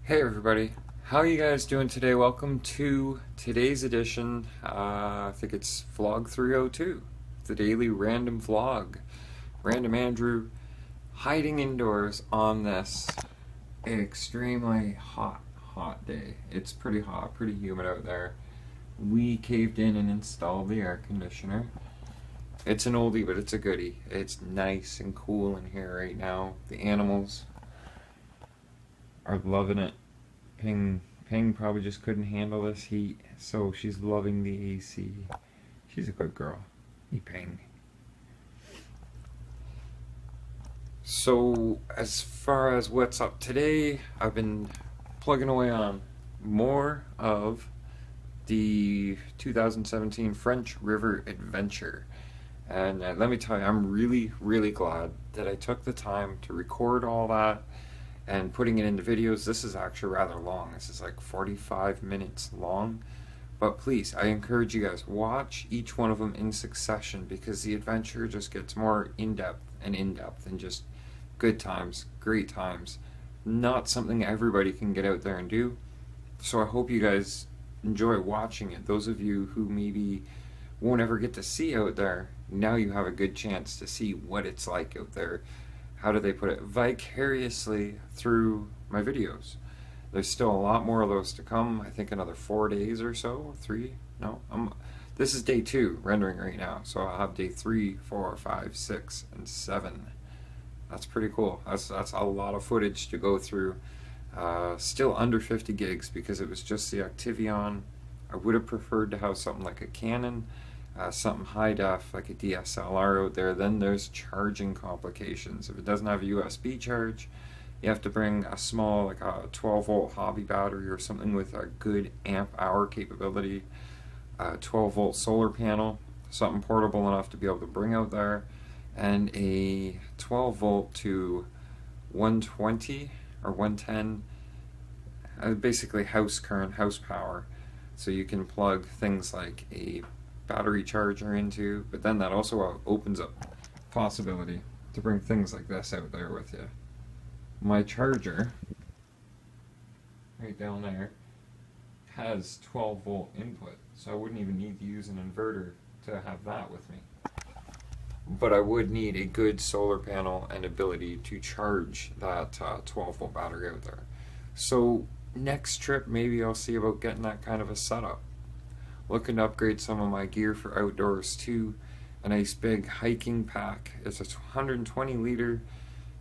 Hey everybody, how are you guys doing today? Welcome to today's edition. I think it's vlog 302, the daily random vlog. Random Andrew hiding indoors on this extremely hot day. It's pretty hot, pretty humid out there. We caved in and installed the air conditioner. It's an oldie, but it's a goodie. It's nice and cool in here right now. The animals are loving it. Ping probably just couldn't handle this heat, so she's loving the AC. She's a good girl. Hey, Ping. So, as far as what's up today, I've been plugging away on more of the 2017 French River Adventure. And let me tell you, I'm really glad that I took the time to record all that and putting it into videos. This is actually rather long. This is like 45 minutes long. But please, I encourage you guys, watch each one of them in succession because the adventure just gets more in-depth and just good times, great times. Not something everybody can get out there and do. So I hope you guys enjoy watching it. Those of you who maybe won't ever get to see out there, now you have a good chance to see what it's like out there. How do they put it? Vicariously through my videos. There's still a lot more of those to come. I think another 4 days or so. 3? No. This is day 2 rendering right now. So I'll have day 3, 4, 5, 6, and 7. That's pretty cool. That's a lot of footage to go through. Still under 50 gigs because it was just the Activion. I would have preferred to have something like a Canon. Something high def like a DSLR out there. Then there's charging complications. If it doesn't have a USB charge, you have to bring a small, like a 12 volt hobby battery or something with a good amp hour capability, a 12 volt solar panel, something portable enough to be able to bring out there, and a 12 volt to 120 or 110, basically house current, house power. So you can plug things like a battery charger into, but then that also opens up possibility to bring things like this out there with you. My charger, right down there, has 12 volt input, so I wouldn't even need to use an inverter to have that with me. But I would need a good solar panel and ability to charge that 12 volt battery out there. So next trip, maybe I'll see about getting that kind of a setup. Looking to upgrade some of my gear for outdoors too. A nice big hiking pack. It's a 120 liter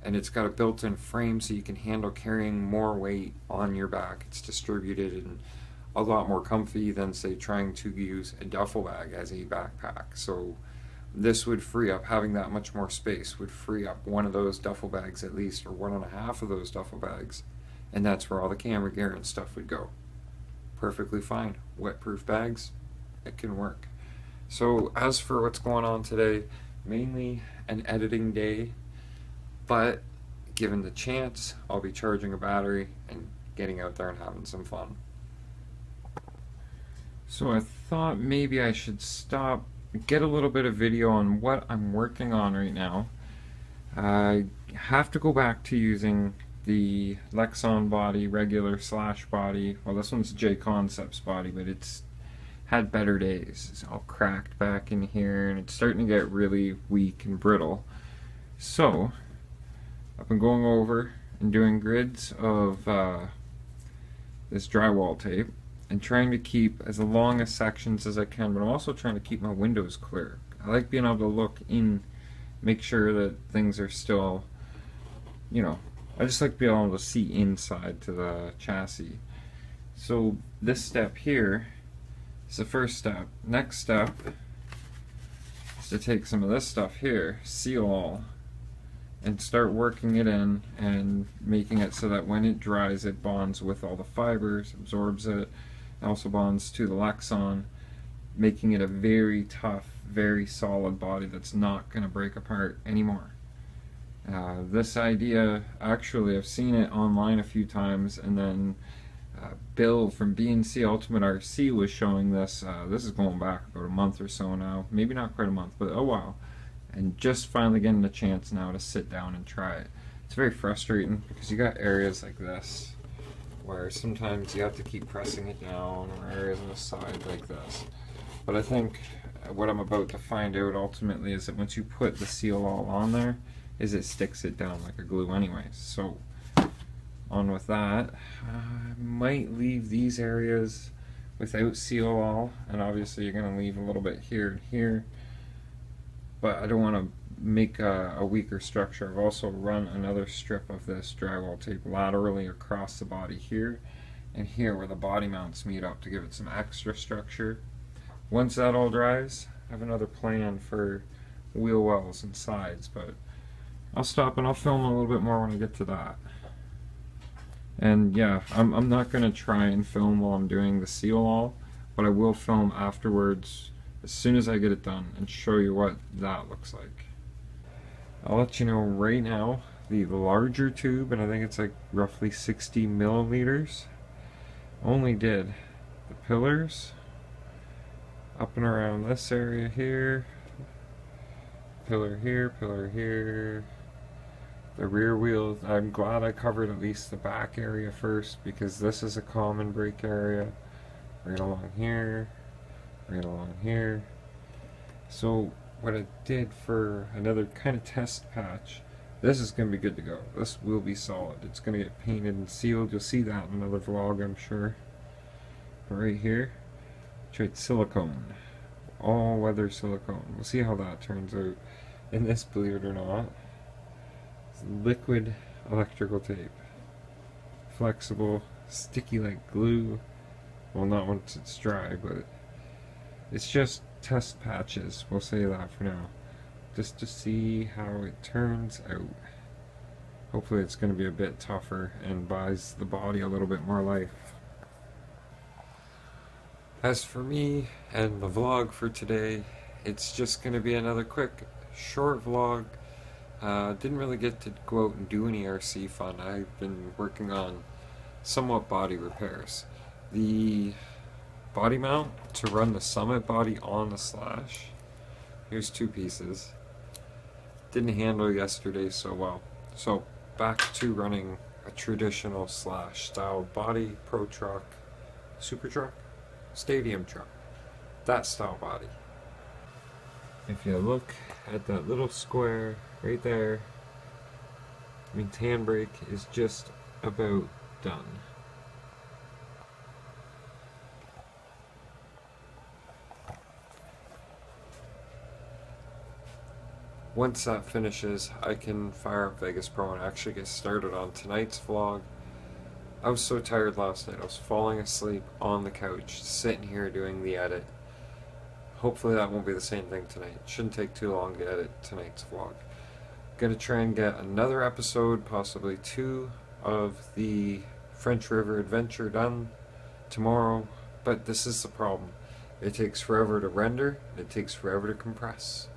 and it's got a built-in frame so you can handle carrying more weight on your back. It's distributed and a lot more comfy than say trying to use a duffel bag as a backpack. So this would free up, having that much more space would free up one of those duffel bags at least, or 1.5 of those duffel bags, and that's where all the camera gear and stuff would go. Perfectly fine. Wet-proof bags, it can work. So as for what's going on today, mainly an editing day, but given the chance, I'll be charging a battery and getting out there and having some fun. So I thought maybe I should stop, get a little bit of video on what I'm working on right now. I have to go back to using the Lexon body, regular slash body. Well, this one's J Concepts body, but it's had better days. It's all cracked back in here and it's starting to get really weak and brittle. So I've been going over and doing grids of this drywall tape and trying to keep as long as sections as I can, but I'm also trying to keep my windows clear. I like being able to look in, make sure that things are still, you know, I just like being able to see inside to the chassis. So this step here is the first step. Next step is to take some of this stuff here, seal all, and start working it in and making it so that when it dries it bonds with all the fibers, absorbs it, also bonds to the Lexon, making it a very tough, very solid body that's not going to break apart anymore. This idea, actually I've seen it online a few times, and then Bill from B&C Ultimate RC was showing this. This is going back about a month or so now, maybe not quite a month, but a while, and just finally getting a chance now to sit down and try it. It's very frustrating because you got areas like this where sometimes you have to keep pressing it down or areas on the side like this. But I think what I'm about to find out ultimately is that once you put the seal all on there, is it sticks it down like a glue anyways. So on with that. I might leave these areas without seal all, and obviously you're going to leave a little bit here and here, but I don't want to make a weaker structure. I've also run another strip of this drywall tape laterally across the body here and here where the body mounts meet up to give it some extra structure. Once that all dries, I have another plan for wheel wells and sides, but I'll stop and I'll film a little bit more when I get to that. And yeah, I'm not going to try and film while I'm doing the seal all, but I will film afterwards as soon as I get it done and show you what that looks like. I'll let you know right now, the larger tube, and I think it's like roughly 60 milliliters, only did the pillars up and around this area here, pillar here, the rear wheels. I'm glad I covered at least the back area first, because this is a common brake area, right along here, right along here. So what I did for another kind of test patch, this is going to be good to go. This will be solid. It's going to get painted and sealed. You'll see that in another vlog, I'm sure. But right here, tried silicone, all weather silicone. We'll see how that turns out. And this, believe it or not, is liquid electrical tape. Flexible, sticky like glue. Well, not once it's dry, but it's just test patches, we'll say that for now, just to see how it turns out. Hopefully it's going to be a bit tougher and buys the body a little bit more life. As for me and the vlog for today, it's just going to be another quick short vlog. Didn't really get to go out and do any RC fun. I've been working on somewhat body repairs. The body mount to run the Summit body on the Slash, here's two pieces, didn't handle yesterday so well, so back to running a traditional Slash style body, pro truck, super truck, stadium truck, that style body. If you look at that little square right there, I mean, handbrake is just about done. Once that finishes, I can fire up Vegas Pro and actually get started on tonight's vlog. I was so tired last night, I was falling asleep on the couch, sitting here doing the edit. Hopefully that won't be the same thing tonight. It shouldn't take too long to edit tonight's vlog. Gonna try and get another episode, possibly 2, of the French River adventure done tomorrow, but this is the problem. It takes forever to render, it takes forever to compress.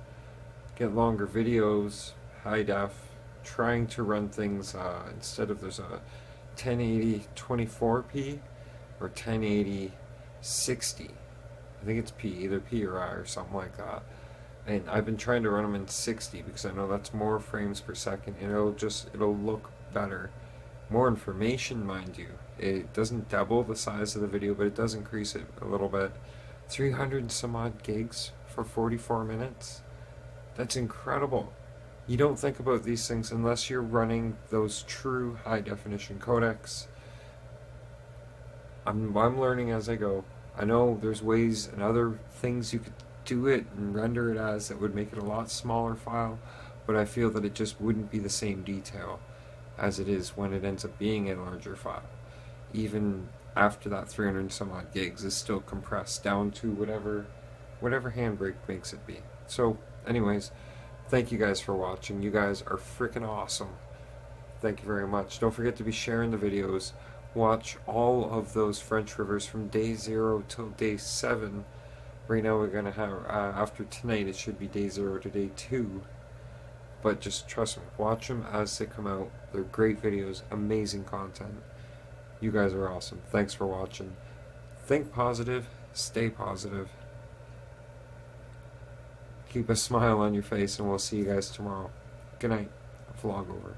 Get longer videos, high def, trying to run things instead of there's a 1080 24p or 1080 60. I think it's P, either P or I or something like that. And I've been trying to run them in 60 because I know that's more frames per second and it'll look better. More information, mind you. It doesn't double the size of the video, but it does increase it a little bit. 300 and some odd gigs for 44 minutes. That's incredible. You don't think about these things unless you're running those true high definition codecs. I'm learning as I go. I know there's ways and other things you could do it and render it as that would make it a lot smaller file, but I feel that it just wouldn't be the same detail as it is when it ends up being a larger file. Even after that 300 and some odd gigs is still compressed down to whatever Handbrake makes it be. So anyways, thank you guys for watching. You guys are freaking awesome. Thank you very much. Don't forget to be sharing the videos. Watch all of those French Rivers from day 0 till day 7. Right now we're going to have, after tonight it should be day 0 to day 2. But just trust me, watch them as they come out. They're great videos, amazing content. You guys are awesome. Thanks for watching. Think positive, stay positive. Keep a smile on your face, and we'll see you guys tomorrow. Good night. Vlog over.